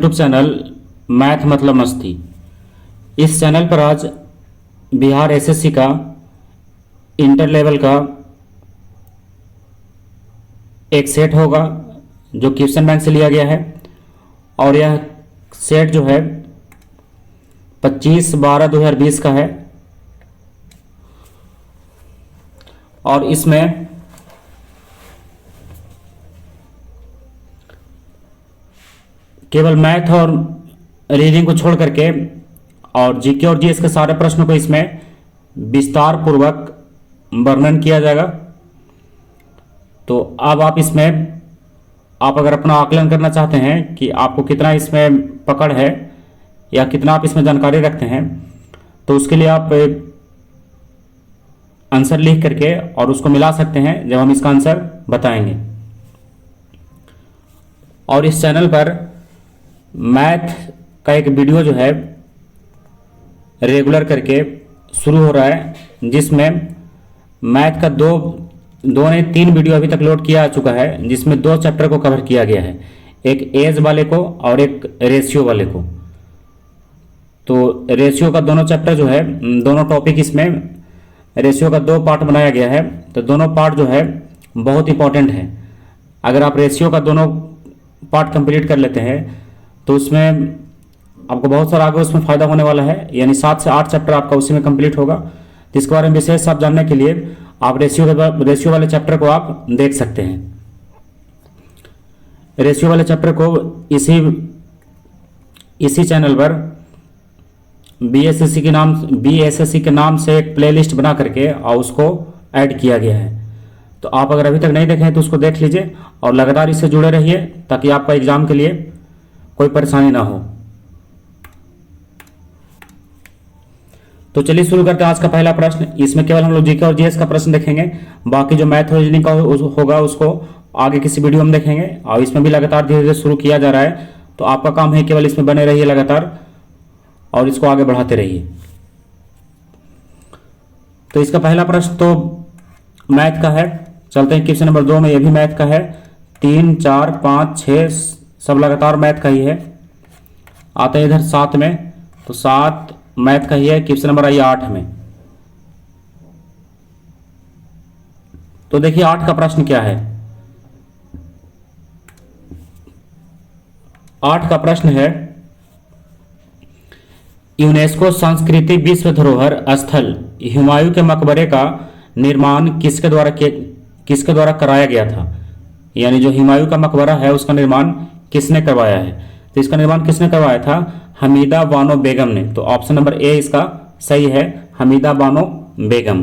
YouTube channel math मतलब मस्ती। इस चैनल पर आज बिहार एसएससी का इंटर लेवल का एक सेट होगा जो क्वेश्चन बैंक से लिया गया है और यह सेट जो है 25/12/2020 का है और इसमें केवल मैथ और रीडिंग को छोड़ करके और जीके और जीएस के सारे प्रश्नों को इसमें विस्तार पूर्वक वर्णन किया जाएगा। तो अब आप इसमें अगर अपना आकलन करना चाहते हैं कि आपको कितना इसमें पकड़ है या कितना आप इसमें जानकारी रखते हैं, तो उसके लिए आप आंसर लिख करके और उसको मिला सकते हैं जब हम इसका आंसर बताएंगे। और इस चैनल पर मैथ का एक वीडियो जो है रेगुलर करके शुरू हो रहा है, जिसमें मैथ का दो ने 3 वीडियो अभी तक लोड किया जा चुका है, जिसमें 2 चैप्टर को कवर किया गया है, एक एज वाले को और एक रेशियो वाले को। तो रेशियो का दोनों चैप्टर जो है, दोनों टॉपिक इसमें रेशियो का 2 पार्ट बनाया गया है। तो दोनों पार्ट जो है बहुत इंपॉर्टेंट है। अगर आप रेशियो का दोनों पार्ट कंप्लीट कर लेते हैं तो उसमें आपको बहुत सारा आगे उसमें फ़ायदा होने वाला है, यानी 7 से 8 चैप्टर आपका उसी में कंप्लीट होगा। जिसके बारे में विशेष आप जानने के लिए आप रेशियो वाले चैप्टर को आप देख सकते हैं। रेशियो वाले चैप्टर को इसी चैनल पर बीएसएससी के नाम से एक प्लेलिस्ट बना करके और उसको ऐड किया गया है। तो आप अगर अभी तक नहीं देखे हैं तो उसको देख लीजिए और लगातार इससे जुड़े रहिए ताकि आपका एग्जाम के लिए कोई परेशानी ना हो। तो चलिए शुरू करते हैं आज का पहला प्रश्न। इसमें केवल हम लोग जीके और जीएस का प्रश्न देखेंगे, बाकी जो मैथ और रीजनिंग का होगा उसको आगे किसी वीडियो में देखेंगे। और इसमें भी लगातार धीरे धीरे शुरू किया जा रहा है, तो आपका काम है केवल इसमें बने रहिए लगातार और इसको आगे बढ़ाते रहिए। तो इसका पहला प्रश्न तो मैथ का है। चलते हैं क्वेश्चन नंबर 2 में, यह भी मैथ का है। 3, 4, 5, 6 सब लगातार मैथ का ही है। आते हैं इधर 7 में, तो 7 मैथ का ही है। क्वेश्चन नंबर आइए 8 में। तो देखिए 8 का प्रश्न क्या है। 8 का प्रश्न है, यूनेस्को सांस्कृतिक विश्व धरोहर स्थल हुमायूं के मकबरे का निर्माण किसके द्वारा कराया गया था। यानी जो हुमायूं का मकबरा है उसका निर्माण किसने करवाया है। तो इसका निर्माण किसने करवाया था? हमीदा बानो बेगम ने। तो ऑप्शन नंबर ए इसका सही है, हमीदा बानो बेगम।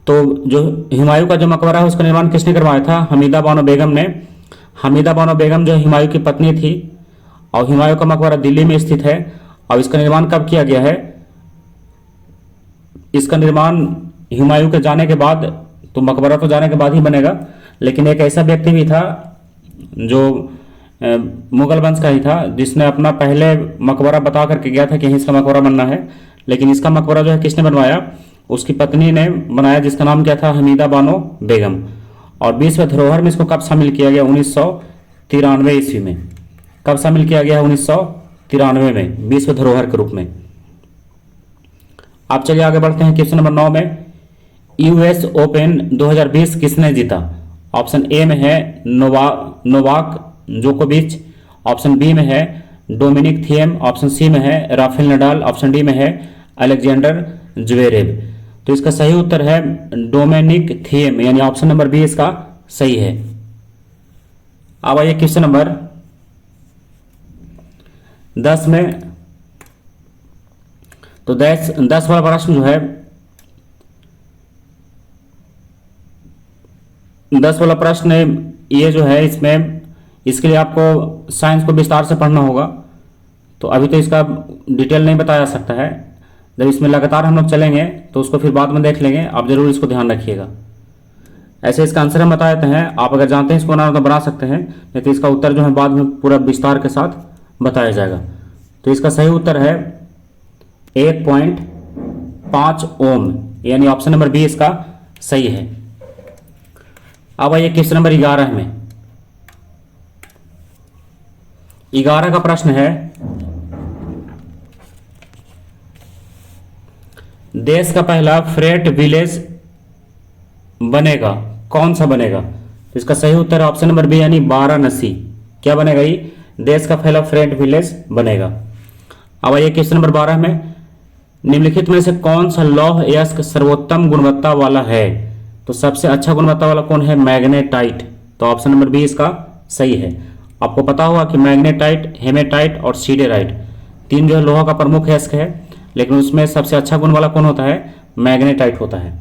तो जो हुमायूं का जो मकबरा है उसका निर्माण किसने करवाया था? हमीदा बानो बेगम ने। हमीदा बानो बेगम जो हुमायूं की पत्नी थी और हुमायूं का मकबरा दिल्ली में स्थित है। और इसका निर्माण कब किया गया है? इसका निर्माण हुमायूं के जाने के बाद, तो मकबरा तो जाने के बाद ही बनेगा, लेकिन एक ऐसा व्यक्ति भी था जो मुगल वंश का ही था, जिसने अपना पहले मकबरा बता करके गया था कि इसका मकबरा बनना है। लेकिन इसका मकबरा जो है किसने बनवाया? उसकी पत्नी ने बनाया, जिसका नाम क्या था? हमीदा बानो बेगम। और विश्व धरोहर में इसको कब शामिल किया गया? 1993 ईस्वी में। कब शामिल किया गया? 1993 में, विश्व धरोहर के रूप में। आप चलिए आगे बढ़ते हैं क्वेश्चन नंबर 9 में। यूएस ओपन 2020 किसने जीता? ऑप्शन ए में है नोवाक जोकोविच, ऑप्शन बी में है डोमिनिक थिएम, ऑप्शन सी में है राफेल नडाल, ऑप्शन डी में है अलेक्जेंडर ज्वेरेव। तो इसका सही उत्तर है डोमिनिक थिएम, यानी ऑप्शन नंबर बी इसका सही है। अब आइए क्वेश्चन नंबर 10 में। तो 10 वाला प्रश्न जो है, 10 वाला प्रश्न ये जो है, इसके लिए आपको साइंस को विस्तार से पढ़ना होगा। तो अभी तो इसका डिटेल नहीं बताया जा सकता है। जब इसमें लगातार हम लोग चलेंगे तो उसको फिर बाद में देख लेंगे। आप जरूर इसको ध्यान रखिएगा। ऐसे इसका आंसर हम बता देते हैं, आप अगर जानते हैं इसको बनाना तो बना सकते हैं, नहीं तो इसका उत्तर जो है बाद में पूरा विस्तार के साथ बताया जाएगा। तो इसका सही उत्तर है 1.5 ओम, यानी ऑप्शन नंबर बी इसका सही है। अब आइए क्वेश्चन नंबर 11 में। 11 का प्रश्न है, देश का पहला फ्रेट विलेज बनेगा, कौन सा बनेगा? तो इसका सही उत्तर ऑप्शन नंबर बी यानी वाराणसी। क्या बनेगा? ये देश का पहला फ्रेट विलेज बनेगा। अब आइए क्वेश्चन नंबर 12 में, निम्नलिखित में से कौन सा लौह अयस्क सर्वोत्तम गुणवत्ता वाला है? तो सबसे अच्छा गुणवत्ता वाला कौन है? मैग्नेटाइट। तो ऑप्शन नंबर बी इसका सही है। आपको पता होगा कि मैग्नेटाइट, हेमेटाइट और सीडेराइट तीन जो है लोहा का प्रमुख अयस्क है, लेकिन उसमें सबसे अच्छा गुण वाला कौन होता है? मैग्नेटाइट होता है।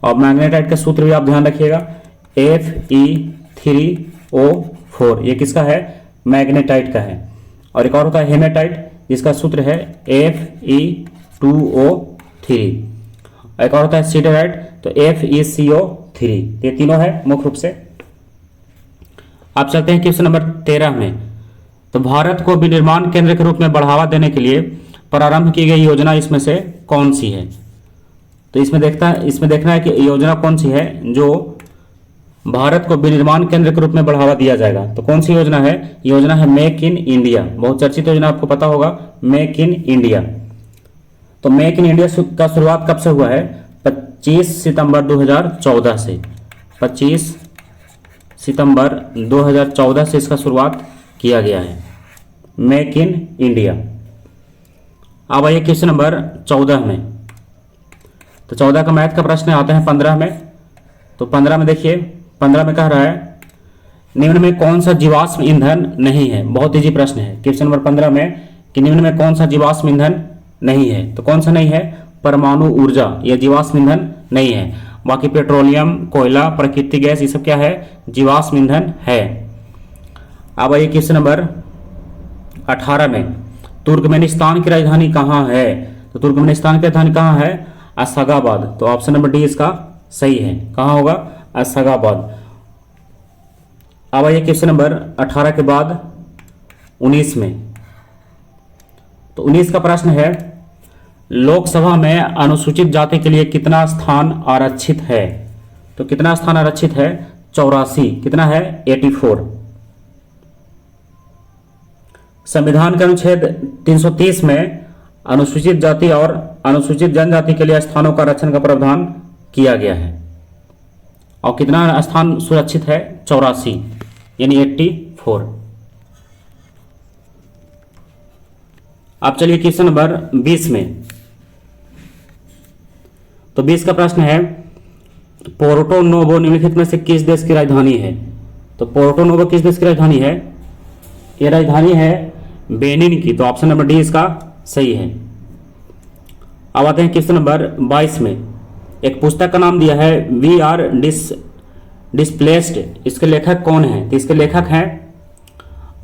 और मैग्नेटाइट का सूत्र भी आप ध्यान रखिएगा, Fe3O4, ये किसका है? मैग्नेटाइट का है। और एक और होता है हेमेटाइट, जिसका सूत्र है Fe2O3। एक और होता है सीडेराइट, तो FeCO3। ये तीनों है मुख्य रूप से। आप चलते हैं क्वेश्चन नंबर 13 में। तो भारत को विनिर्माण केंद्र के रूप में बढ़ावा देने के लिए प्रारंभ की गई योजना इसमें से कौन सी है? तो इसमें देखना है कि योजना कौन सी है जो भारत को विनिर्माण केंद्र के रूप में बढ़ावा दिया जाएगा। तो कौन सी योजना है? योजना है मेक इन इंडिया। बहुत चर्चित योजना, आपको पता होगा, मेक इन इंडिया। तो मेक इन इंडिया का शुरुआत कब से हुआ है? 25 सितंबर 2014 से। 25 सितंबर 2014 से इसका शुरुआत किया गया है, मेक इन इंडिया। अब आइए क्वेश्चन नंबर 14 में। तो 14 का मैथ का प्रश्न आते हैं 15 में। तो 15 में देखिए, 15 में कह रहा है, निम्न में कौन सा जीवाश्म ईंधन नहीं है? बहुत इजी प्रश्न है क्वेश्चन नंबर 15 में कि निम्न में कौन सा जीवाश्म ईंधन नहीं है? तो कौन सा नहीं है? परमाणु ऊर्जा, यह जीवाश्म ईंधन नहीं है। बाकी पेट्रोलियम, कोयला, प्राकृतिक गैस, ये सब क्या है? जीवाश्म ईंधन है। अब आइए क्वेश्चन नंबर 18 में, तुर्कमेनिस्तान की राजधानी कहाँ है? तो तुर्कमेनिस्तान की राजधानी कहाँ है? अशगाबाद। तो ऑप्शन नंबर डी इसका सही है। कहाँ होगा? अशगाबाद। अब आइए क्वेश्चन नंबर 18 के बाद 19 में। तो 19 का प्रश्न है, लोकसभा में अनुसूचित जाति के लिए कितना स्थान आरक्षित है? तो कितना स्थान आरक्षित है? 84। कितना है? 84। संविधान के अनुच्छेद 330 में अनुसूचित जाति और अनुसूचित जनजाति के लिए स्थानों का आरक्षण का प्रावधान किया गया है। और कितना स्थान सुरक्षित है? 84 यानी 84। अब चलिए क्वेश्चन नंबर 20 में। तो 20 का प्रश्न है, पोर्टो नोवो निम्नलिखित में से किस देश की राजधानी है? तो पोर्टो नोवो किस देश की राजधानी है? यह राजधानी है बेनिन की। तो ऑप्शन नंबर डी इसका सही है। अब आते हैं क्वेश्चन नंबर 22 में। एक पुस्तक का नाम दिया है वी आर डिस्प्लेस्ड, इसके लेखक कौन है? तो इसके लेखक हैं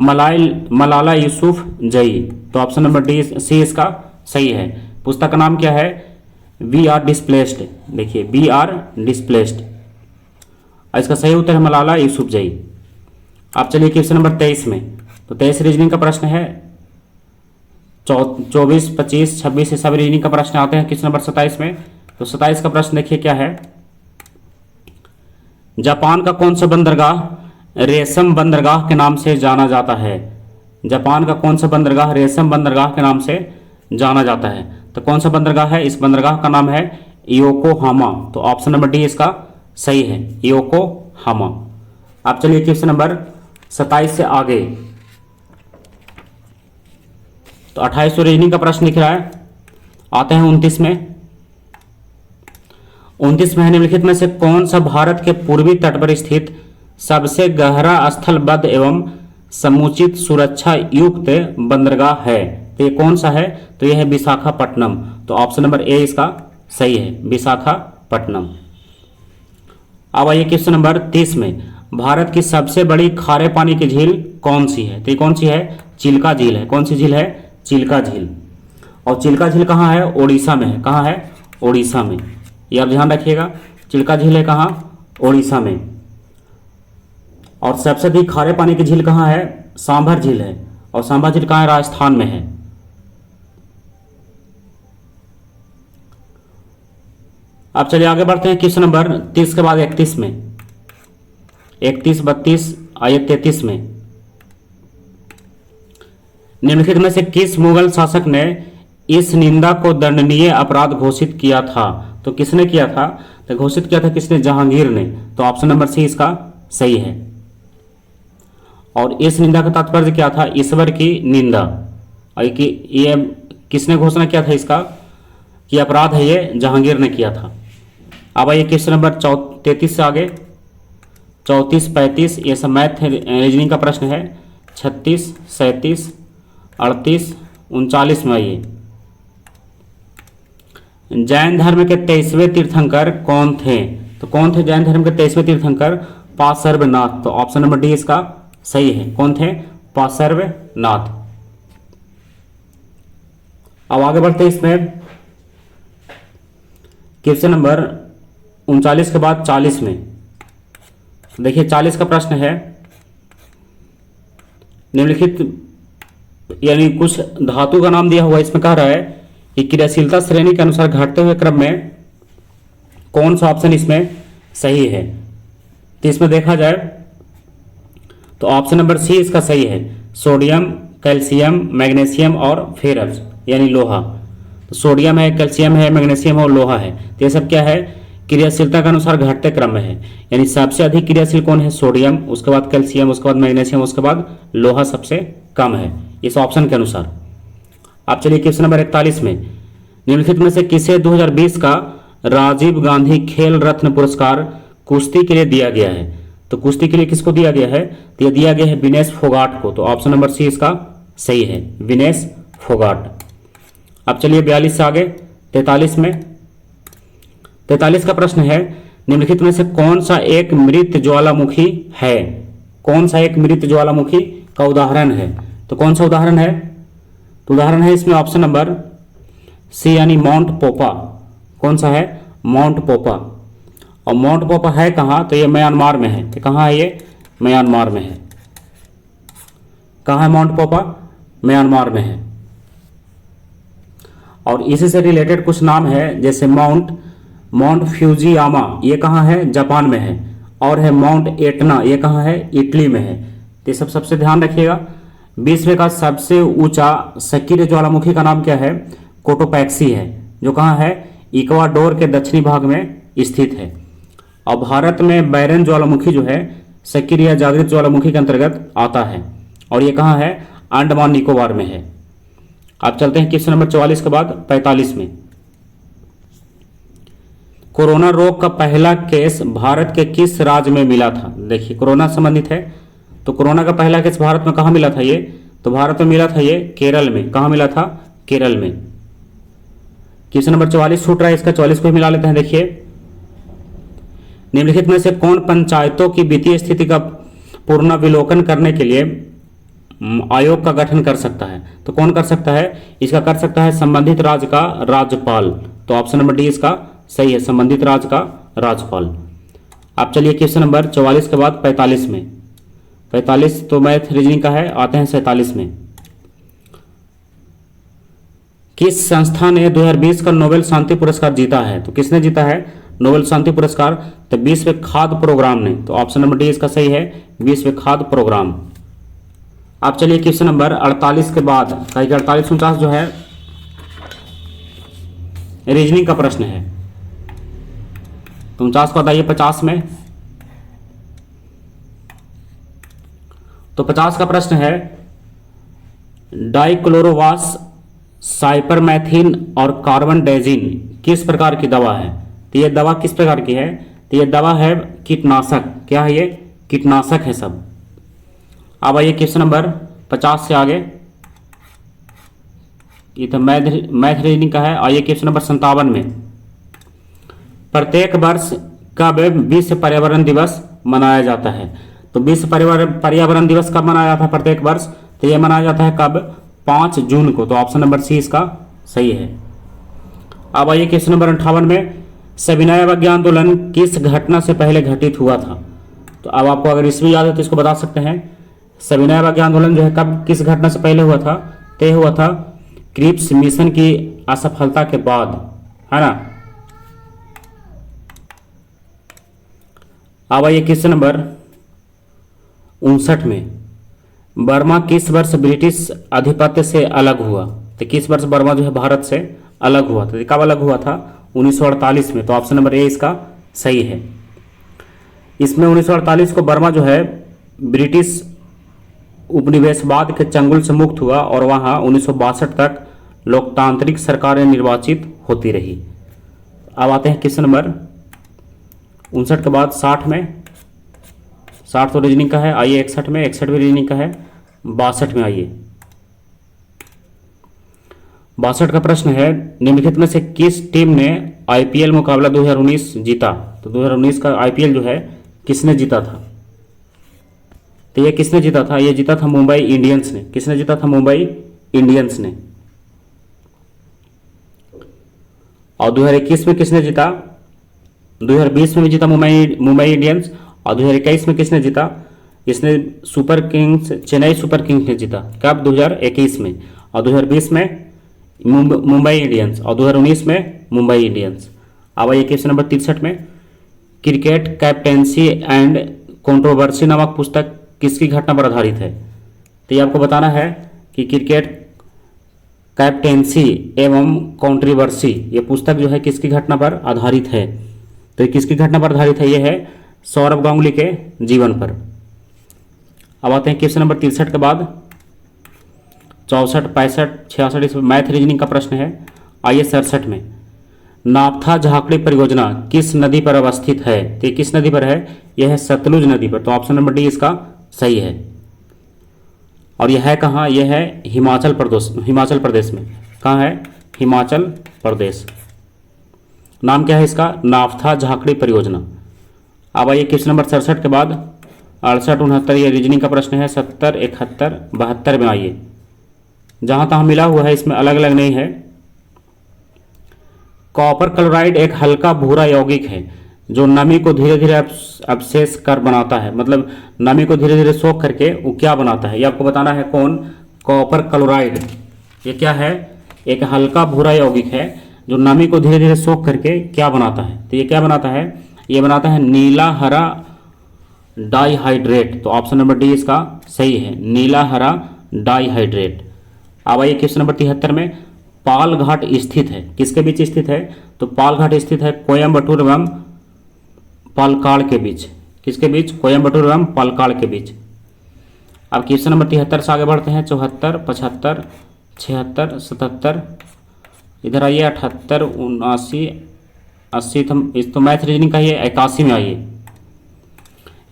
मलाला यूसुफजई। तो ऑप्शन नंबर डी सी इसका सही है। पुस्तक का नाम क्या है? We are displaced. देखिए, वी आर डिस्प्लेस्ड। इसका सही उत्तर है मलाला यूसुफजई। अब चलिए क्वेश्चन नंबर 23 में। तो 23 रीजनिंग का प्रश्न है। 24, 25, 26 ये सब रीजनिंग का प्रश्न आते हैं क्वेश्चन नंबर 27 में। तो 27 का प्रश्न देखिए क्या है, जापान का कौन सा बंदरगाह रेशम बंदरगाह के नाम से जाना जाता है? जापान का कौन सा बंदरगाह रेशम बंदरगाह के नाम से जाना जाता है? तो कौन सा बंदरगाह है? इस बंदरगाह का नाम है योकोहामा। तो ऑप्शन नंबर डी इसका सही है, योकोहामा। अब चलिए क्वेश्चन नंबर 27 से आगे। तो 28 रीजनिंग का प्रश्न लिख रहा है। आते हैं 29 में। 29 में निम्नलिखित में से कौन सा भारत के पूर्वी तट पर स्थित सबसे गहरा स्थलबद्ध एवं समुचित सुरक्षा युक्त बंदरगाह है? तो ये कौन सा है? तो यह है विशाखापट्टनम। तो ऑप्शन नंबर ए इसका सही है, विशाखापट्टनम। अब आइए क्वेश्चन नंबर 30 में। भारत की सबसे बड़ी खारे पानी की झील कौन सी है? तो ये कौन सी है? चिल्का झील है। कौन सी झील है? चिल्का झील। और चिल्का झील कहाँ है? ओडिशा में है। कहाँ है? ओडिशा में। ये आप ध्यान रखिएगा, चिल्का झील है कहाँ? ओडिशा में। और सबसे अधिक खारे पानी की झील कहाँ है? सांभर झील है। और सांभर झील कहाँ है? राजस्थान में है। अब चलिए आगे बढ़ते हैं क्वेश्चन नंबर 30 के बाद 31 में। 31, 32 आइए 33 में। निम्नलिखित में से किस मुगल शासक ने इस निंदा को दंडनीय अपराध घोषित किया था? तो किसने किया था? तो घोषित किया था किसने? जहांगीर ने। तो ऑप्शन नंबर सी इसका सही है। और इस निंदा का तात्पर्य क्या था? ईश्वर की निंदा। और ये किसने घोषणा किया था इसका कि अपराध है, ये जहांगीर ने किया था। अब आइए क्वेश्चन नंबर 33 से आगे, 34, 35 ये सब मैथ रीजनिंग का प्रश्न है। 36, 37, 38, 39 में आइए। जैन धर्म के 23वें तीर्थंकर कौन थे? तो कौन थे जैन धर्म के 23वें तीर्थंकर? पार्श्वनाथ। तो ऑप्शन नंबर डी इसका सही है। कौन थे? पार्श्वनाथ। अब आगे बढ़ते हैं इसमें क्वेश्चन नंबर 39 के बाद 40 में। देखिए 40 का प्रश्न है, निम्नलिखित यानी कुछ धातु का नाम दिया हुआ, इसमें कह रहा है कि क्रियाशीलता श्रेणी के अनुसार घटते हुए क्रम में कौन सा ऑप्शन इसमें सही है? तो इसमें देखा जाए तो ऑप्शन नंबर सी इसका सही है। सोडियम, कैल्शियम, मैग्नीशियम और फेरस यानी लोहा। तो सोडियम है, कैल्शियम है, मैग्नीशियम और लोहा है। तो ये सब क्या है? क्रियाशीलता के अनुसार घटते क्रम में है। यानी सबसे अधिक क्रियाशील कौन है? सोडियम, उसके बाद कैल्शियम, उसके बाद मैग्नीशियम, उसके बाद लोहा सबसे कम है इस ऑप्शन के अनुसार। अब चलिए क्वेश्चन नंबर 41 में, निम्नलिखित में से किसे 2020 का राजीव गांधी खेल रत्न पुरस्कार कुश्ती के लिए दिया गया है? तो कुश्ती के लिए किसको दिया गया है? तो यह दिया गया है विनेश फोगाट को। तो ऑप्शन नंबर सी इसका सही है, विनेश फोगाट। अब चलिए 42 से आगे 43 में। 43 का प्रश्न है, निम्नलिखित में से कौन सा एक मृत ज्वालामुखी है? कौन सा एक मृत ज्वालामुखी का उदाहरण है? तो कौन सा उदाहरण है? तो उदाहरण है इसमें ऑप्शन नंबर सी यानी माउंट पोपा। कौन सा है? माउंट पोपा। और माउंट पोपा है कहाँ? तो ये म्यांमार में है। तो कहाँ है ये? म्यांमार में है। कहाँ है माउंट पोपा? म्यांमार में है। और इसी से रिलेटेड कुछ नाम है, जैसे माउंट फ्यूजियामा, ये कहाँ है? जापान में है। और है माउंट एटना, ये कहाँ है? इटली में है। तो ये सब सबसे ध्यान रखिएगा। विश्व का सबसे ऊंचा सक्रिय ज्वालामुखी का नाम क्या है? कोटोपैक्सी है, जो कहाँ है? इक्वाडोर के दक्षिणी भाग में स्थित है। और भारत में बैरन ज्वालामुखी जो है सक्रिय जागृत ज्वालामुखी के अंतर्गत आता है। और ये कहाँ है? अंडमान निकोबार में है। अब चलते हैं क्वेश्चन नंबर 44 के बाद 45 में। कोरोना रोग का पहला केस भारत के किस राज्य में मिला था? देखिए कोरोना संबंधित है, तो कोरोना का पहला केस भारत में कहाँ मिला था? ये तो भारत में मिला था ये केरल में। कहाँ मिला था? केरल में। क्वेश्चन नंबर 44 छूट रहा है, इसका 44 को भी मिला लेते हैं। देखिए निम्नलिखित में से कौन पंचायतों की वित्तीय स्थिति का पुनर्विलोकन करने के लिए आयोग का गठन कर सकता है? तो कौन कर सकता है? इसका कर सकता है संबंधित राज्य का राज्यपाल। तो ऑप्शन नंबर डी इसका सही है, संबंधित राज्य का राज्यपाल। अब चलिए क्वेश्चन नंबर 44 के बाद 45 में। 45 तो मैथ रीजनिंग का है। आते हैं 47 में। किस संस्था ने 2020 का नोबेल शांति पुरस्कार जीता है? तो किसने जीता है नोबेल शांति पुरस्कार? तो विश्व खाद्य प्रोग्राम ने। तो ऑप्शन नंबर डी इसका सही है, विश्व खाद्य प्रोग्राम। अब चलिए क्वेश्चन नंबर 48 के बाद, 48 49 जो है रीजनिंग का प्रश्न है। तो 49 को बताइए 50 में। तो 50 का प्रश्न है, डाइक्लोरोवास, साइपरमेथ्रिन और कार्बन डाइजीन किस प्रकार की दवा है? तो ये दवा किस प्रकार की है? तो ये दवा है कीटनाशक। क्या है ये? कीटनाशक है सब। अब आइए क्वेश्चन नंबर 50 से आगे, ये तो मैथ रीजनिंग का है। आइए क्वेश्चन नंबर 57 में। प्रत्येक वर्ष कब विश्व पर्यावरण दिवस मनाया जाता है? तो विश्व पर्यावरण दिवस कब मनाया जाता है प्रत्येक वर्ष? तो यह मनाया जाता है कब? 5 जून को। तो ऑप्शन नंबर सी इसका सही है। अब आइए क्वेश्चन नंबर 58 में। सविनय अवज्ञा आंदोलन किस घटना से पहले घटित हुआ था? तो अब आपको अगर इसमें याद है तो इसको बता सकते हैं। सविनय अवज्ञा आंदोलन जो है कब किस घटना से पहले हुआ था? तय हुआ था क्रिप्स मिशन की असफलता के बाद, है ना। अब आइए क्वेश्चन नंबर 59 में। बर्मा किस वर्ष ब्रिटिश आधिपत्य से अलग हुआ? तो किस वर्ष बर्मा जो है भारत से अलग हुआ था? तो कब अलग हुआ था? 1948 में। तो ऑप्शन नंबर ए इसका सही है। इसमें 1948 को बर्मा जो है ब्रिटिश उपनिवेशवाद के चंगुल से मुक्त हुआ और वहाँ 1962 तक लोकतांत्रिक सरकारें निर्वाचित होती रही। अब आते हैं क्वेश्चन नंबर 59 के बाद 60 में। 60 तो रीजनिंग का है, आइए 61 में। 61 भी रीजनिंग का है। 62 में आइए। 62 का प्रश्न है, निम्नलिखित में से किस टीम ने आईपीएल मुकाबला 2019 जीता? तो 2019 का आईपीएल जो है किसने जीता था? तो ये किसने जीता था? ये जीता था मुंबई इंडियंस ने। किसने जीता था? मुंबई इंडियंस ने। और 2021 में किसने जीता? 2020 में भी जीता मुंबई इंडियंस। और 2021 में किसने जीता? इसने super Kings, Chennai super Kings ने जीता। कब? 2021 में। और 2020 में मुंबई इंडियंस। और 2019 में मुंबई इंडियंस। अब आइए क्वेश्चन नंबर 63 में। क्रिकेट कैप्टेंसी एंड कंट्रोवर्सी नामक पुस्तक किसकी घटना पर आधारित है? तो ये आपको बताना है कि क्रिकेट कैप्टेंसी एवं कंट्रोवर्सी ये पुस्तक जो है किसकी घटना पर आधारित है? तो ये किसकी घटना पर आधारित है? ये है सौरव गांगुली के जीवन पर। अब आते हैं क्वेश्चन नंबर 63 के बाद 64, 65, 66 इसमें मैथ रीजनिंग का प्रश्न है। आइए 67 में। नापथा झाकड़ी परियोजना किस नदी पर अवस्थित है? तो ये किस नदी पर है? यह है सतलुज नदी पर। तो ऑप्शन नंबर डी इसका सही है। और यह है कहाँ? यह है हिमाचल प्रदेश में। कहाँ है? हिमाचल प्रदेश। नाम क्या है इसका? नापथा झाकड़ी परियोजना। अब आइए क्वेश्चन नंबर 67 के बाद 68, 69 ये रीजनिंग का प्रश्न है। 70, 71, 72 में आइए। जहां तहां मिला हुआ है, इसमें अलग अलग नहीं है। कॉपर क्लोराइड एक हल्का भूरा यौगिक है जो नमी को धीरे धीरे अवशेष कर बनाता है। मतलब नमी को धीरे धीरे सोख करके वो क्या बनाता है, ये आपको बताना है। कौन? Copper chloride. ये क्या है? एक हल्का भूरा यौगिक है जो नमी को धीरे धीरे सोख करके क्या बनाता है? तो ये क्या बनाता है? ये बनाता है नीला हरा डाइहाइड्रेट। तो ऑप्शन नंबर डी इसका सही है, नीला हरा डाइहाइड्रेट। अब आइए क्वेश्चन नंबर 73 में। पाल घाट स्थित है, किसके बीच स्थित है? तो पाल घाट स्थित है कोयम्बटूर एवं पालक्काड़ के बीच। किसके बीच? कोयम्बटूर एवं पालक्काड़ के बीच। अब क्वेश्चन नंबर 73 से आगे बढ़ते हैं। 74, 75, 76, 77, इधर आइए 78, 79, 80। इस तो मैथ रीजनिंग का ही है। 81 में आइए।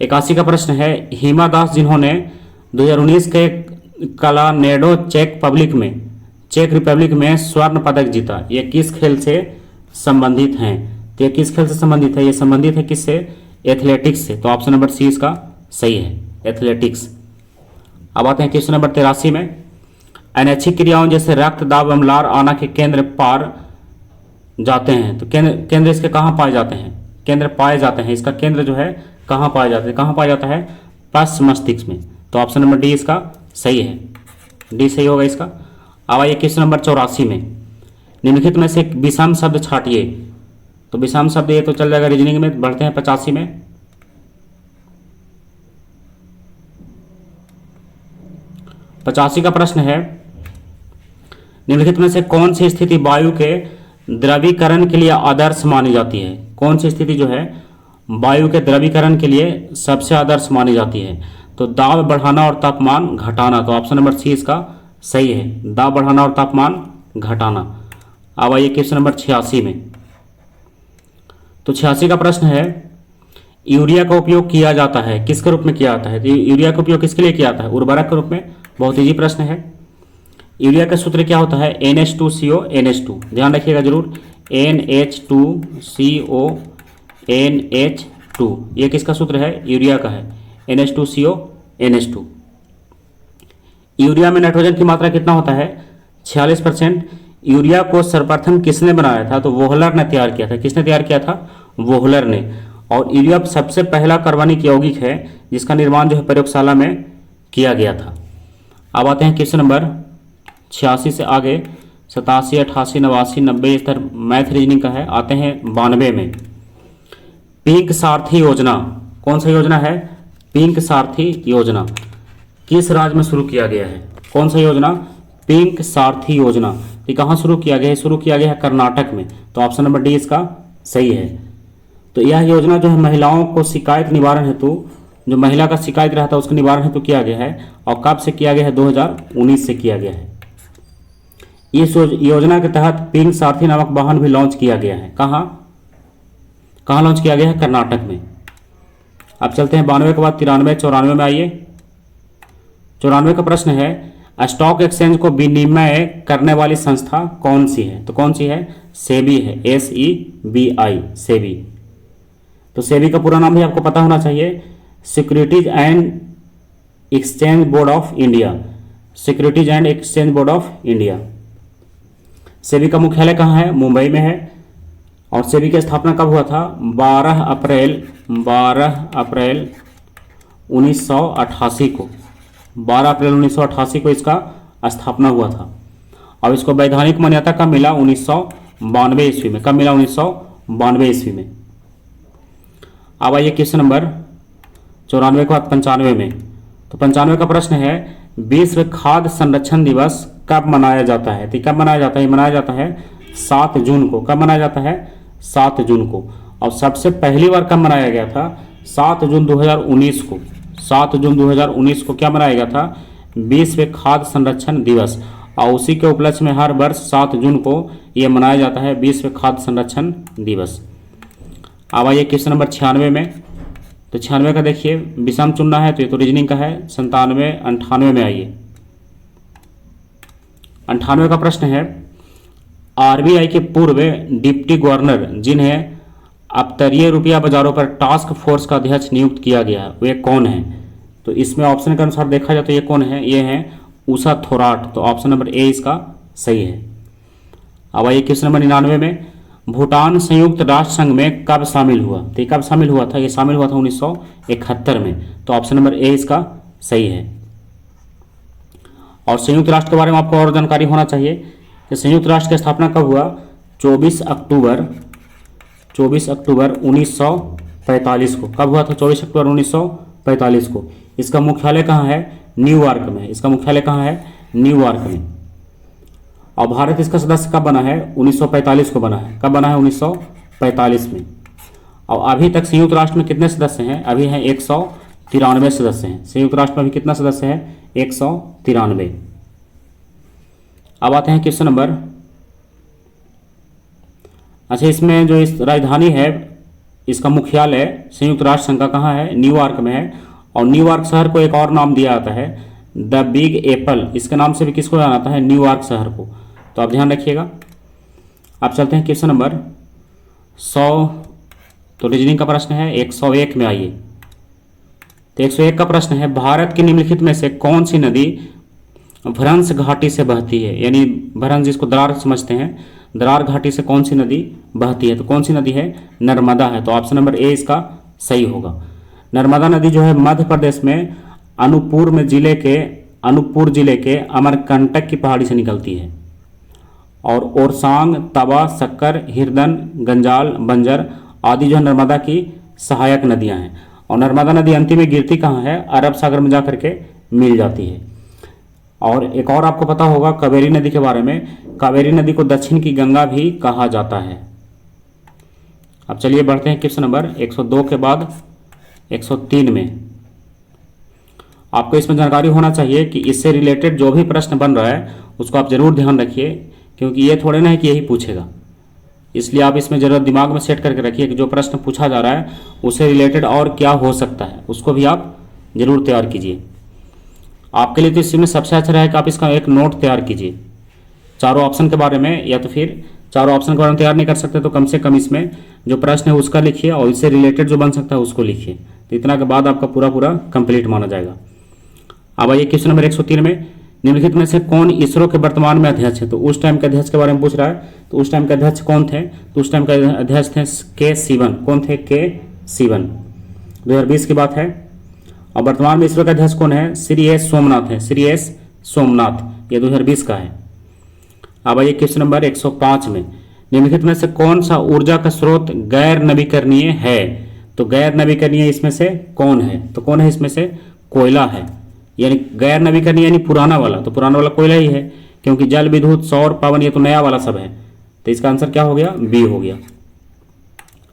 81 का प्रश्न है, हिमा दास जिन्होंने 2019 के कलानेडो चेक रिपब्लिक में स्वर्ण पदक जीता, ये किस खेल से संबंधित हैं? तो ये किस खेल से संबंधित है? ये संबंधित है किससे? एथलेटिक्स से। तो ऑप्शन नंबर सी इसका सही है, एथलेटिक्स। अब आते हैं क्वेश्चन नंबर 83 में। अनैच्छिक क्रियाओं जैसे रक्त दाब एवं लार आना के केंद्र पार जाते हैं। तो केंद्र इसके कहाँ पाए जाते हैं? केंद्र पाए जाते हैं, इसका केंद्र जो है कहाँ पाया जाता है? कहाँ पाया जाता है? पश्च मस्तिष्क में। तो ऑप्शन नंबर डी इसका सही है, डी सही होगा इसका। अब आइए क्वेश्चन नंबर 84 में। निम्नलिखित में से एक विषम शब्द छाटिए। तो विषम शब्द ये तो चल जाएगा रीजनिंग में। बढ़ते हैं 85 में। 85 का प्रश्न है, निम्नलिखित में से कौन सी स्थिति वायु के द्रवीकरण के लिए आदर्श मानी जाती है? कौन सी स्थिति जो है वायु के द्रवीकरण के लिए सबसे आदर्श मानी जाती है? तो दाब बढ़ाना और तापमान घटाना। तो ऑप्शन नंबर सी इसका सही है, दाब बढ़ाना और तापमान घटाना। अब आइए क्वेश्चन नंबर 86 में। तो 86 का प्रश्न है, यूरिया का उपयोग किया जाता है, किसके रूप में किया जाता है? तो यूरिया का उपयोग किसके लिए किया जाता है? उर्वरक के रूप में। बहुत इजी प्रश्न है। यूरिया का सूत्र क्या होता है? NH2CO NH2। ध्यान रखिएगा जरूर, NH2CO NH2 ये किसका सूत्र है? यूरिया का है, NH2CO NH2। यूरिया में नाइट्रोजन की मात्रा कितना होता है? 46%। यूरिया को सर्वप्रथम किसने बनाया था? तो वोहलर ने तैयार किया था। किसने तैयार किया था? वोहलर ने। और यूरिया सबसे पहला कार्बनिक यौगिक है जिसका निर्माण जो है प्रयोगशाला में किया गया था। अब आते हैं क्वेश्चन नंबर 86 से आगे 87, 88, 89, 90 इस तरह मैथ रीजनिंग का है। आते हैं 92 में। पिंक सारथी योजना, कौन सा योजना है? पिंक सारथी योजना। किस राज्य में शुरू किया गया है? कौन सा योजना? पिंक सारथी योजना। ये कहाँ शुरू किया गया है? शुरू किया गया है कर्नाटक में। तो ऑप्शन नंबर डी इसका सही है। तो यह योजना जो है महिलाओं को शिकायत निवारण हेतु, जो महिला का शिकायत रहता है उसके निवारण हेतु किया गया है। और कब से किया गया है? 2019 से किया गया है। इस योजना के तहत पिंक सारथी नामक वाहन भी लॉन्च किया गया है। कहाँ लॉन्च किया गया है? कर्नाटक में। अब चलते हैं 92 के बाद 93 94 में आइए। 94 का प्रश्न है, स्टॉक एक्सचेंज को विनिमय करने वाली संस्था कौन सी है? तो कौन सी है? सेबी है, SEBI, सेबी। तो सेबी का पूरा नाम भी आपको पता होना चाहिए, securities and exchange board of India. Securities and exchange board of India. SEBI का मुख्यालय कहाँ है? मुंबई में है। और सेबी की स्थापना कब हुआ था? 12 अप्रैल 1988 को। 12 अप्रैल 1988 को इसका स्थापना हुआ था। और इसको वैधानिक मान्यता कब मिला? 1992 ईस्वी में। कब मिला? 1992 ईस्वी में। अब आइए क्वेश्चन नंबर 94 के बाद 95 में। तो 95 का प्रश्न है, विश्व खाद्य संरक्षण दिवस कब मनाया जाता है? तो कब मनाया जाता है? मनाया जाता है 7 जून को। कब मनाया जाता है? 7 जून को। और सबसे पहली बार कब मनाया गया था? 7 जून 2019 को। 7 जून 2019 को क्या मनाया गया था? विश्व खाद्य संरक्षण दिवस। और उसी के उपलक्ष्य में हर वर्ष 7 जून को यह मनाया जाता है, विश्व खाद्य संरक्षण दिवस। अब आइए क्वेश्चन नंबर 96 में। तो 96 का देखिए, विषम चुनना है तो ये तो रीजनिंग का है। 97 98 में आइए। 98 का प्रश्न है, RBI के पूर्व डिप्टी गवर्नर जिन्हें अपतरीय रुपया बाजारों पर टास्क फोर्स का अध्यक्ष नियुक्त किया गया है, वे कौन है? तो इसमें ऑप्शन के अनुसार देखा जाए तो ये कौन है? ये है उषा थोराट। तो ऑप्शन नंबर ए इसका सही है। अब आइए क्वेश्चन नंबर 99 में, भूटान संयुक्त राष्ट्र संघ में कब शामिल हुआ? तो ये कब शामिल हुआ था? ये शामिल हुआ था 1971 में। तो ऑप्शन नंबर ए इसका सही है। और संयुक्त राष्ट्र के बारे में आपको और जानकारी होना चाहिए कि संयुक्त राष्ट्र की स्थापना कब हुआ? 24 अक्टूबर 1945 को। कब हुआ था? 24 अक्टूबर 1945 को। इसका मुख्यालय कहाँ है? न्यूयॉर्क में। इसका मुख्यालय कहाँ है? न्यूयॉर्क में। और भारत इसका सदस्य कब बना है? 1945 को बना है। कब बना है? 1945 में। और अभी तक संयुक्त राष्ट्र में कितने सदस्य हैं? अभी हैं 193 सदस्य हैं। संयुक्त राष्ट्र में अभी कितना सदस्य है? 193। अब आते हैं क्वेश्चन नंबर, अच्छा इसमें जो इस राजधानी है, इसका मुख्यालय संयुक्त राष्ट्र संघ का कहाँ है? न्यूयॉर्क में है। और न्यूयॉर्क शहर को एक और नाम दिया जाता है द बिग एप्पल। इसके नाम से भी किसको जाना जाता है? न्यूयॉर्क शहर को। तो आप ध्यान रखिएगा। अब चलते हैं क्वेश्चन नंबर 100। तो रीजनिंग का प्रश्न है 101 में आइए। तो 101 का प्रश्न है, भारत की निम्नलिखित में से कौन सी नदी भ्रंश घाटी से बहती है? यानी भ्रंश जिसको दरार समझते हैं, दरार घाटी से कौन सी नदी बहती है? तो कौन सी नदी है? नर्मदा है। तो ऑप्शन नंबर ए इसका सही होगा। नर्मदा नदी जो है मध्य प्रदेश में अनूपपुर जिले के अमरकंटक की पहाड़ी से निकलती है। और ओरसांग, तवा, शक्कर, हिरदन, गंजाल, बंजर आदि जो है नर्मदा की सहायक नदियां हैं। और नर्मदा नदी अंतिम में गिरती कहाँ है? अरब सागर में जाकर के मिल जाती है। और एक और आपको पता होगा कावेरी नदी के बारे में, कावेरी नदी को दक्षिण की गंगा भी कहा जाता है। अब चलिए बढ़ते हैं क्वेश्चन नंबर 102 के बाद 103 में। आपको इसमें जानकारी होना चाहिए कि इससे रिलेटेड जो भी प्रश्न बन रहा है उसको आप जरूर ध्यान रखिए, क्योंकि ये थोड़े ना है कि यही पूछेगा। इसलिए आप इसमें जरूर दिमाग में सेट करके रखिए कि जो प्रश्न पूछा जा रहा है उससे रिलेटेड और क्या हो सकता है, उसको भी आप जरूर तैयार कीजिए। आपके लिए तो इसमें सबसे अच्छा रहेगा कि आप इसका एक नोट तैयार कीजिए चारों ऑप्शन के बारे में, या तो फिर चारों ऑप्शन के बारे में तैयार नहीं कर सकते तो कम से कम इसमें जो प्रश्न है उसका लिखिए और इससे रिलेटेड जो बन सकता है उसको लिखिए। तो इतना के बाद आपका पूरा कंप्लीट माना जाएगा। अब आइए क्वेश्चन नंबर 103 में, निम्नलिखित में से कौन इसरो के वर्तमान में अध्यक्ष है? तो उस टाइम के अध्यक्ष के बारे में पूछ रहा है। तो उस टाइम के अध्यक्ष कौन थे? तो उस टाइम के अध्यक्ष थे के सिवन। कौन थे? के सिवन। 2020 की बात है। और वर्तमान में इसरो का अध्यक्ष कौन है? श्री एस सोमनाथ है। श्री एस सोमनाथ, ये 2020 का है। अब आइए क्वेश्चन नंबर 105 में, निम्नलिखित में से कौन सा ऊर्जा का स्रोत गैर नवीकरणीय है? तो गैर नवीकरणीय इसमें से कौन है? तो कौन है इसमें से? कोयला है। यानी गैर नवीकरणीय यानी पुराना वाला, तो पुराना वाला कोयला ही है, क्योंकि जल, विद्युत, सौर, पवन ये तो नया वाला सब है। तो इसका आंसर क्या हो गया, बी हो गया।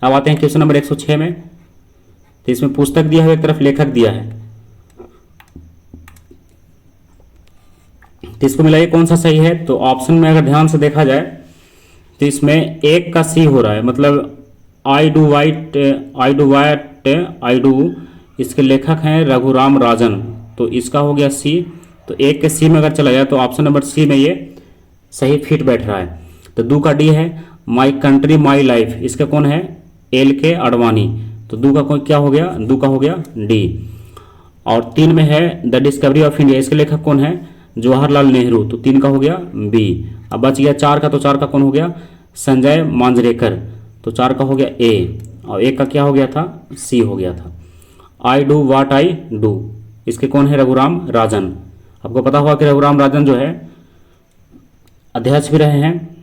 अब आते हैं क्वेश्चन नंबर 106 में। तो इसमें पुस्तक दिया है, एक तरफ लेखक दिया है, तो इसको मिलाइए कौन सा सही है। तो ऑप्शन में अगर ध्यान से देखा जाए तो इसमें एक का सी हो रहा है, मतलब I do white, I do white, I do, इसके लेखक हैं रघुराम राजन, तो इसका हो गया सी। तो एक के सी में अगर चला जाए तो ऑप्शन नंबर सी में ये सही फिट बैठ रहा है। तो दो का डी है माई कंट्री माई लाइफ, इसका कौन है, एल के अडवाणी, तो दो का क्या हो गया, दो का हो गया डी। और तीन में है द डिस्कवरी ऑफ इंडिया, इसके लेखक कौन है, जवाहरलाल नेहरू, तो तीन का हो गया बी। अब बच गया चार का, तो चार का कौन हो गया, संजय मांजरेकर, तो चार का हो गया ए। और एक का क्या हो गया था, सी हो गया था। I do watt I do, इसके कौन है, रघुराम राजन। आपको पता होगा कि रघुराम राजन जो है अध्यक्ष भी रहे हैं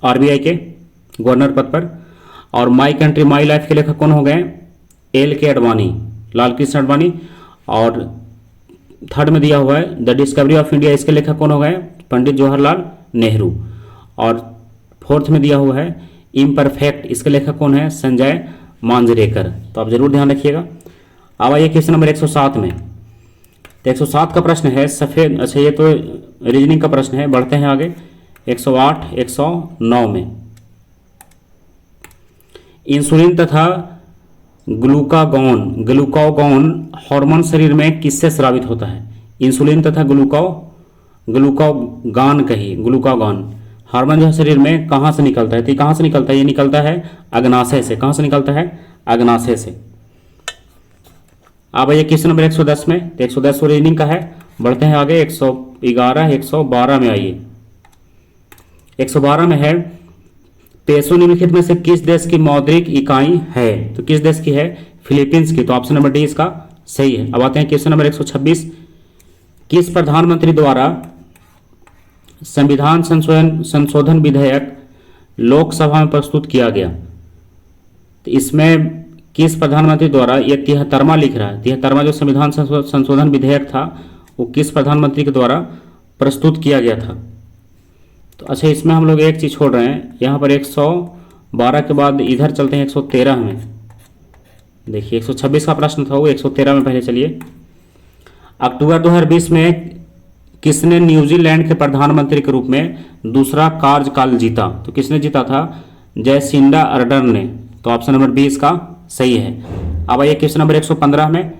आरबीआई के, गवर्नर पद पर। और माई कंट्री माई लाइफ के लेखक कौन हो गए, एल के अडवाणी, लाल कृष्ण अडवाणी। और थर्ड में दिया हुआ है द डिस्कवरी ऑफ इंडिया, इसके लेखक कौन हो गए, पंडित जवाहरलाल नेहरू। और फोर्थ में दिया हुआ है इम्परफेक्ट, इसके लेखक कौन है, संजय मांजरेकर। तो आप जरूर ध्यान रखिएगा। अब आइए क्वेश्चन नंबर 107 में। तो 107 का प्रश्न है सफ़ेद, अच्छा ये तो रीजनिंग का प्रश्न है, बढ़ते हैं आगे 108 109 में। इंसुलिन तथा ग्लूकागॉन हार्मोन शरीर में किससे स्रावित होता है। इंसुलिन तथा ग्लूकागॉन हार्मोन जो है शरीर में कहाँ से निकलता है, तो कहाँ से निकलता है, ये निकलता है अग्नाशय से। कहाँ से निकलता है, अग्नाशय से। अब ये क्वेश्चन नंबर 110 में, तो 110 रीजनिंग का है, बढ़ते हैं आगे 111 112 में। आइए 112 में है पेसो निम्नलिखित में से किस देश की मौद्रिक इकाई है, तो किस देश की है, फिलीपींस की, तो ऑप्शन नंबर डी इसका सही है। अब आते हैं क्वेश्चन नंबर 126, किस प्रधानमंत्री द्वारा संविधान संशोधन विधेयक लोकसभा में प्रस्तुत किया गया। तो इसमें किस प्रधानमंत्री द्वारा, ये 73वां लिख रहा है, 73वां जो संविधान संशोधन विधेयक था वो किस प्रधानमंत्री के द्वारा प्रस्तुत किया गया था। तो अच्छा इसमें हम लोग एक चीज़ छोड़ रहे हैं, यहाँ पर 112 के बाद इधर चलते हैं 113 में। देखिए 126 का प्रश्न था वो 113 में पहले चलिए। अक्टूबर 2020 में किसने न्यूजीलैंड के प्रधानमंत्री के रूप में दूसरा कार्यकाल जीता, तो किसने जीता था, जयसिंडा अर्डर्न ने, तो ऑप्शन नंबर बी इसका सही है। अब आइए क्वेश्चन नंबर 115 में,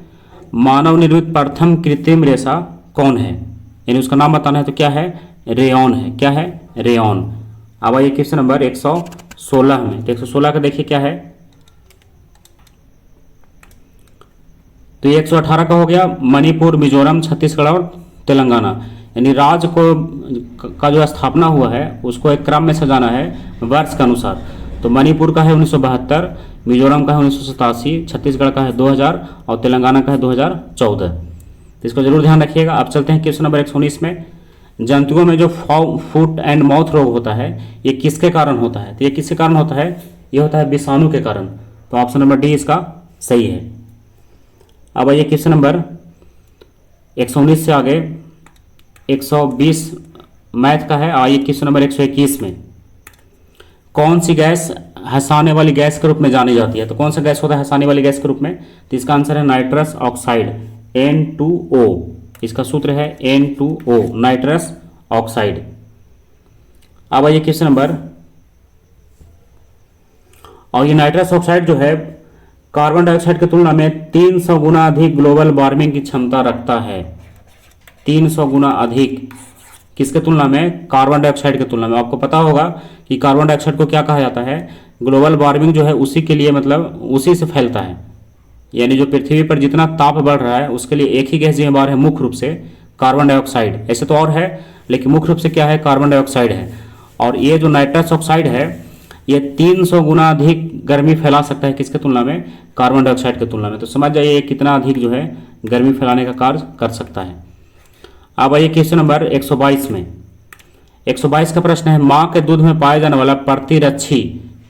मानव निर्मित प्रथम कृत्रिम रेशा कौन है, यानी उसका नाम बताना है, तो क्या है, रेयॉन है, क्या है, रेयॉन। अब आइए क्वेश्चन नंबर 116 में, तो 116 का देखिए क्या है, तो ये 118 का हो गया मणिपुर, मिजोरम, छत्तीसगढ़ और तेलंगाना, यानी राज्य को का जो स्थापना हुआ है उसको एक क्रम में सजाना है वर्ष के अनुसार। तो मणिपुर का है 1972, मिजोरम का है 1987, छत्तीसगढ़ का है 2000 और तेलंगाना का है 2014। तो इसको जरूर ध्यान रखिएगा। अब चलते हैं क्वेश्चन नंबर 119 में, जंतुओं में जो फुट एंड माउथ रोग होता है ये किसके कारण होता है, तो ये किसके कारण होता है, ये होता है विषाणु के कारण, तो ऑप्शन नंबर डी इसका सही है। अब आइए क्वेश्चन नंबर 119 से आगे 120 मैथ का है। आइए क्वेश्चन नंबर 121 में, कौन सी गैस हंसाने वाली गैस के रूप में जानी जाती है, तो कौन सा गैस होता है हंसाने वाली गैस के रूप में, तो इसका आंसर है नाइट्रस ऑक्साइड, N2O, इसका सूत्र है N2O, नाइट्रस ऑक्साइड। अब आइए क्वेश्चन नंबर, और ये नाइट्रस ऑक्साइड जो है कार्बन डाइऑक्साइड की तुलना में 300 गुना अधिक ग्लोबल वार्मिंग की क्षमता रखता है, 300 गुना अधिक, किसके तुलना में, कार्बन डाइऑक्साइड की तुलना में। आपको पता होगा कि कार्बन डाइऑक्साइड को क्या कहा जाता है, ग्लोबल वार्मिंग जो है उसी के लिए, मतलब उसी से फैलता है, यानी जो पृथ्वी पर जितना ताप बढ़ रहा है उसके लिए एक ही गैस जिम्मेदार है मुख्य रूप से, कार्बन डाइऑक्साइड। ऐसे तो और है लेकिन मुख्य रूप से क्या है, कार्बन डाइऑक्साइड है। और ये जो नाइट्रस ऑक्साइड है ये 300 गुना अधिक गर्मी फैला सकता है, किसके तुलना में, कार्बन डाइऑक्साइड की तुलना में। तो समझ जाइए ये कितना अधिक जो है गर्मी फैलाने का कार्य कर सकता है। अब आइए क्वेश्चन नंबर 122 में, 122 का प्रश्न है, माँ के दूध में पाए जाने वाला प्रतिरक्षी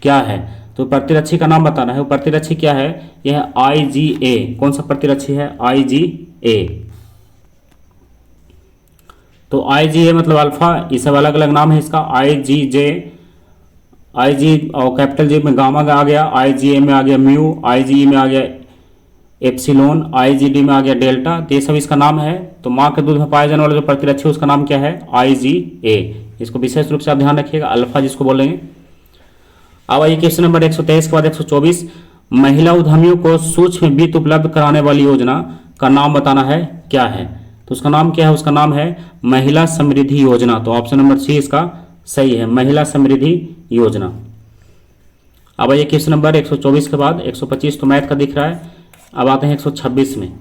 क्या है, तो प्रतिरक्षी का नाम बताना है। वो प्रतिरक्षी क्या है, यह है IgA, कौन सा प्रतिरक्षी है, IgA। तो IgA मतलब अल्फा, ये सब अलग अलग नाम है इसका। IgJ, IG और कैपिटल J में गामा आ गया, IgA में आ गया म्यू, IgE में आ गया एप्सिलॉन, IgD में आ गया डेल्टा। तो ये सब इसका नाम है। तो माँ के दूध में पाया जाने वाला जो प्रतिरक्षी है उसका नाम क्या है? IgA। इसको विशेष रूप से आप ध्यान रखिएगा, अल्फा जिसको बोलेंगे। अब आइए क्वेश्चन नंबर 123 के बाद 124, महिला उद्यमियों को सूक्ष्म वित्त उपलब्ध कराने वाली योजना का नाम बताना है, क्या है? तो उसका नाम क्या है? उसका नाम है महिला समृद्धि योजना। तो ऑप्शन नंबर सी इसका सही है, महिला समृद्धि योजना। अब आइए क्वेश्चन नंबर 124 के बाद 125 तो मैथ का दिख रहा है। अब आते हैं 126 में।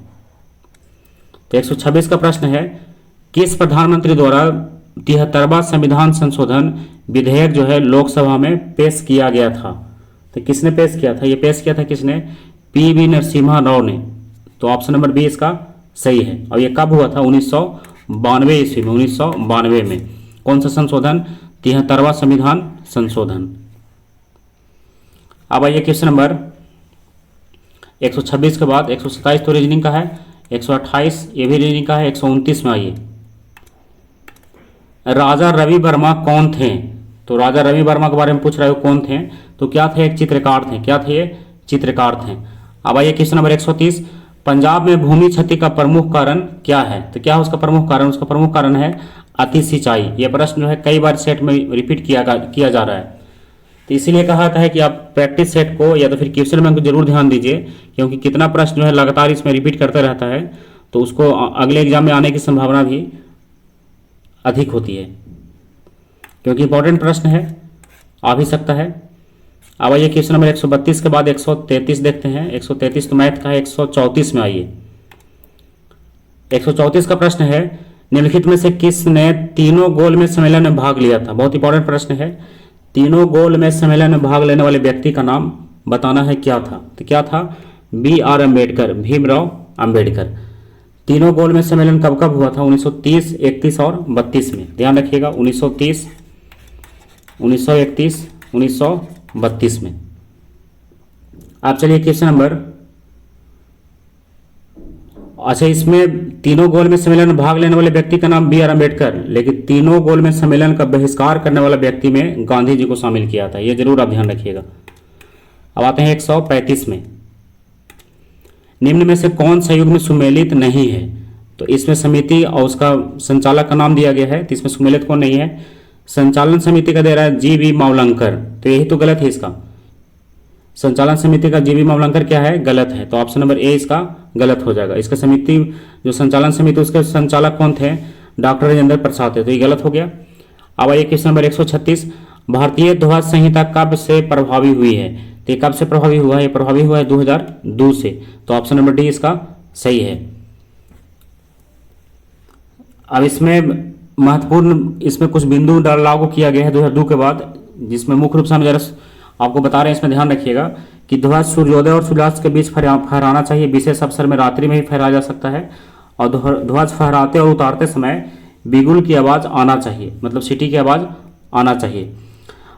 तो 126 का प्रश्न है, किस प्रधानमंत्री द्वारा 73वां संविधान संशोधन विधेयक जो है लोकसभा में पेश किया गया था? तो किसने पेश किया था? ये पेश किया था किसने? PV नरसिम्हा राव ने। तो ऑप्शन नंबर बी इसका सही है। और ये कब हुआ था? 1992 ईस्वी में। 1992 में कौन सा संशोधन? 73वां संविधान संशोधन। अब आइए क्वेश्चन नंबर 126 के बाद 127 तो रीजनिंग का है, 128 ये भी रीजनिंग का है। 129 में आइए, राजा रवि वर्मा कौन थे? तो राजा रवि वर्मा के बारे में पूछ रहे हो, कौन थे? तो क्या थे? एक चित्रकार थे। क्या थे? चित्रकार थे। अब आइए क्वेश्चन नंबर 130, पंजाब में भूमि क्षति का प्रमुख कारण क्या है? तो क्या है उसका प्रमुख कारण? उसका प्रमुख कारण है अति सिंचाई। यह प्रश्न जो है कई बार सेट में रिपीट किया जा रहा है, तो इसीलिए कहा था कि आप प्रैक्टिस सेट को या तो फिर क्वेश्चन बैंक को जरूर ध्यान दीजिए, क्योंकि कितना प्रश्न जो है लगातार इसमें रिपीट करता रहता है, तो उसको अगले एग्जाम में आने की संभावना भी अधिक होती है, क्योंकि इंपॉर्टेंट प्रश्न है, आ भी सकता है। अब आइए क्वेश्चन नंबर 132 के बाद 133 देखते हैं। 133 तो मैथ का है। 134 में आइए, 134 का प्रश्न है, निम्नलिखित में से किसने तीनों गोलमेज सम्मेलन में भाग लिया था? बहुत इंपॉर्टेंट प्रश्न है। तीनों गोलमेज सम्मेलन में भाग लेने वाले व्यक्ति का नाम बताना है, क्या था? तो क्या था? BR अम्बेडकर, भीमराव अम्बेडकर। तीनों गोलमेज सम्मेलन कब कब हुआ था? 1930, 31 और 32 में। ध्यान रखिएगा, 1930, 1931, 1932 में। आप चलिए क्वेश्चन नंबर, अच्छा इसमें तीनों गोलमेज सम्मेलन में भाग लेने वाले व्यक्ति का नाम BR अम्बेडकर, लेकिन तीनों गोलमेज सम्मेलन का बहिष्कार करने वाला व्यक्ति में गांधी जी को शामिल किया था। ये जरूर आप ध्यान रखिएगा। अब आते हैं 135 में, निम्न में से कौन सा युग्म सुमेलित नहीं है? तो इसमें समिति और उसका संचालक का नाम दिया गया है, तो इसमें सुमेलित कौन नहीं है? संचालन समिति का दे रहा है GV मावलंकर, तो यही तो गलत है इसका। संचालन समिति का GV मावलंकर क्या है? गलत है। तो ऑप्शन नंबर ए इसका गलत हो जाएगा। इसका समिति जो संचालन समिति उसके संचालक कौन थे? डॉक्टर राजेंद्र प्रसाद थे, तो ये गलत हो गया। अब आइए क्वेश्चन नंबर 136, भारतीय ध्वज संहिता कब से प्रभावी हुई है? तो ये कब से प्रभावी हुआ है? ये प्रभावी हुआ है 2002 से। तो ऑप्शन नंबर डी इसका सही है। अब इसमें महत्वपूर्ण, इसमें कुछ बिंदु लागू किया गया है 2002 के बाद, जिसमें मुख्य रूप से हम जरा आपको बता रहे हैं, इसमें ध्यान रखिएगा कि ध्वज सूर्योदय और सूर्यास्त के बीच फहराना चाहिए। विशेष अवसर में रात्रि में ही फहराया जा सकता है। और ध्वज फहराते और उतारते समय बिगुल की आवाज़ आना चाहिए, मतलब सीटी की आवाज़ आना चाहिए।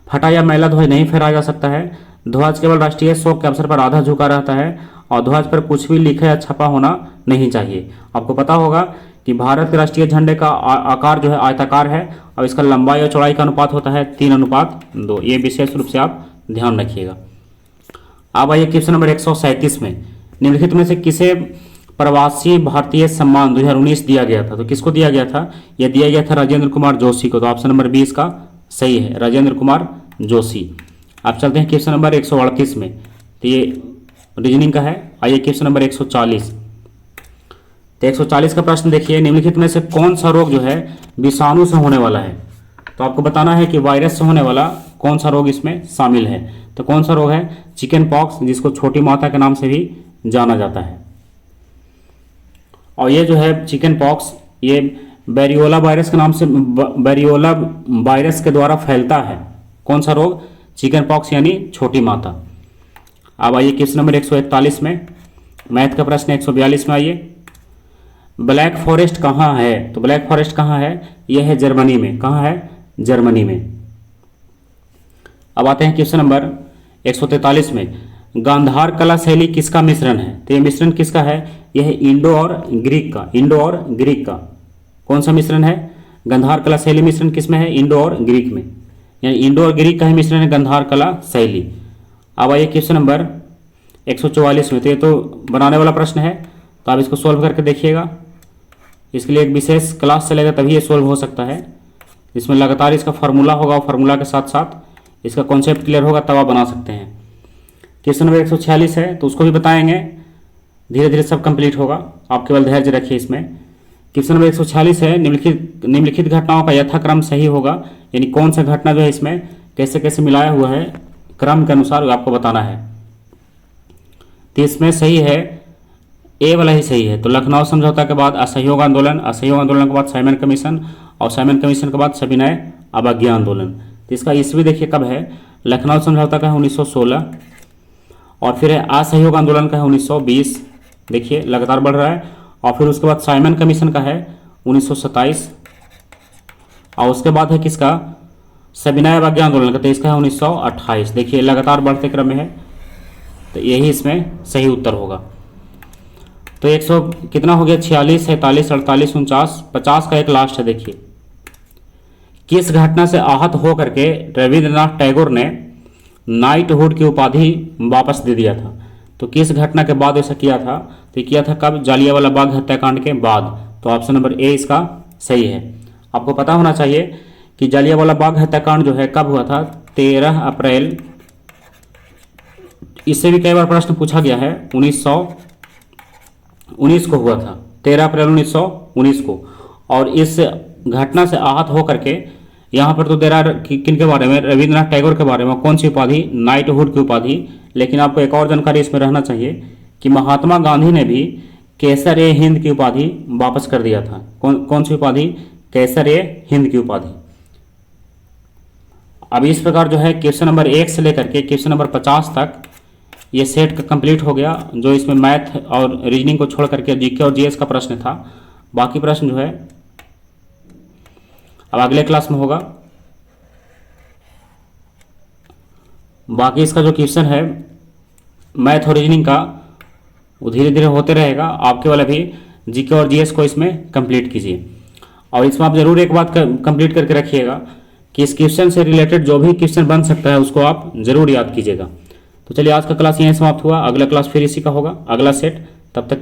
फटा या मैला ध्वज नहीं फहराया जा सकता है। ध्वज केवल राष्ट्रीय शोक के अवसर पर आधा झुका रहता है। और ध्वज पर कुछ भी लिखा या छपा होना नहीं चाहिए। आपको पता होगा कि भारत के राष्ट्रीय झंडे का आकार जो है आयताकार है, और इसका लंबाई और चौड़ाई का अनुपात होता है 3:2। ये विशेष रूप से आप ध्यान रखिएगा। अब आइए क्वेश्चन नंबर 137 में, निम्नलिखित में से किसे प्रवासी भारतीय सम्मान 2019 दिया गया था? तो किसको दिया गया था? यह दिया गया था राजेंद्र कुमार जोशी को। तो ऑप्शन नंबर बी इसका सही है, राजेंद्र कुमार जोशी। आप चलते हैं क्वेश्चन नंबर 138 में, तो ये रीजनिंग का है। आइए क्वेश्चन नंबर 140, तो 140 का प्रश्न देखिए, निम्नलिखित में से कौन सा रोग जो है विषाणु से होने वाला है? तो आपको बताना है कि वायरस से होने वाला कौन सा रोग इसमें शामिल है। तो कौन सा रोग है? चिकन पॉक्स, जिसको छोटी माता के नाम से भी जाना जाता है। और ये जो है चिकन पॉक्स, ये वेरियोला वायरस के नाम से, वेरियोला वायरस के द्वारा फैलता है। कौन सा रोग? चिकन पॉक्स यानी छोटी माता। अब आइए क्वेश्चन नंबर 141 में, मैथ का प्रश्न 142 में आइए, ब्लैक फॉरेस्ट कहाँ है? तो ब्लैक फॉरेस्ट कहाँ है? यह है जर्मनी में। कहाँ है? जर्मनी में। अब आते हैं क्वेश्चन नंबर 143 में, गांधार कला शैली किसका मिश्रण है? तो ये मिश्रण किसका है? यह है इंडो और ग्रीक का। इंडो और ग्रीक का कौन सा मिश्रण है? गंधार कला शैली मिश्रण किस में है? इंडो और ग्रीक में, यानी इंडो और ग्रीक का ही मिश्रण है गंधार कला शैली। अब आइए क्वेश्चन नंबर 144 में। तो ये तो बनाने वाला प्रश्न है, तो आप इसको सॉल्व करके देखिएगा। इसके लिए एक विशेष क्लास चलेगा तभी ये सॉल्व हो सकता है। इसमें लगातार इसका फार्मूला होगा और फार्मूला के साथ साथ इसका कॉन्सेप्ट क्लियर होगा, तब आप बना सकते हैं। क्वेश्चन नंबर 146 है, तो उसको भी बताएंगे, धीरे धीरे सब कंप्लीट होगा, आप केवल धैर्य रखिए इसमें। क्वेश्चन नंबर 146 है, निम्नलिखित घटनाओं का यथाक्रम सही होगा, यानी कौन सा घटना जो है इसमें कैसे कैसे मिलाया हुआ है क्रम के अनुसार आपको बताना है। तो इसमें सही है, ए वाला ही सही है। तो लखनऊ समझौता के बाद असहयोग आंदोलन, असहयोग आंदोलन के बाद साइमन कमीशन, और साइमन कमीशन के बाद सविनय अवज्ञा आंदोलन। तो इसका ईस्वी देखिए कब है, लखनऊ समझौता का है 1916, और फिर है असहयोग आंदोलन का है 1920, देखिए लगातार बढ़ रहा है। और फिर उसके बाद साइमन कमीशन का है 1927, और उसके बाद है किसका, सविनय अवज्ञा आंदोलन का, तो इसका है 1928। देखिए लगातार बढ़ते क्रम में है, तो यही इसमें सही उत्तर होगा। तो 100 कितना हो गया, 46, 47, 48, 49, 50 का एक लास्ट है। देखिए किस घटना से आहत होकर के रविंद्रनाथ टैगोर ने नाइटहुड की उपाधि वापस दे दिया था? तो किस घटना के बाद ऐसा किया था? तो किया था कब? जालियांवाला बाग हत्याकांड के बाद। तो ऑप्शन नंबर ए इसका सही है। आपको पता होना चाहिए कि जालियांवाला बाग हत्याकांड जो है कब हुआ था? 13 अप्रैल, इससे भी कई बार प्रश्न पूछा गया है, 1919 को हुआ था, 13 अप्रैल 1919 को। और इस घटना से आहत होकर के यहाँ पर तो दे रहा किन के बारे में, रविंद्रनाथ टैगोर के बारे में। कौन सी उपाधि? नाइटहुड की उपाधि। लेकिन आपको एक और जानकारी इसमें रहना चाहिए कि महात्मा गांधी ने भी केसर ए हिंद की उपाधि वापस कर दिया था। कौन सी उपाधि? केसर ए हिंद की उपाधि। अब इस प्रकार जो है क्वेश्चन नंबर 1 से लेकर के क्वेश्चन नंबर 50 तक ये सेट कंप्लीट हो गया, जो इसमें मैथ और रीजनिंग को छोड़ करके जीके और जीएस का प्रश्न था। बाकी प्रश्न जो है अब अगले क्लास में होगा। बाकी इसका जो क्वेश्चन है मैथ और रीजनिंग का, वो धीरे धीरे होते रहेगा। आप केवल अभी जीके और जीएस को इसमें कंप्लीट कीजिए। और इसमें आप जरूर एक बात कंप्लीट करके रखिएगा कि इस क्वेश्चन से रिलेटेड जो भी क्वेश्चन बन सकता है उसको आप जरूर याद कीजिएगा। तो चलिए आज का क्लास यहीं समाप्त हुआ। अगला क्लास फिर इसी का होगा, अगला सेट। तब तक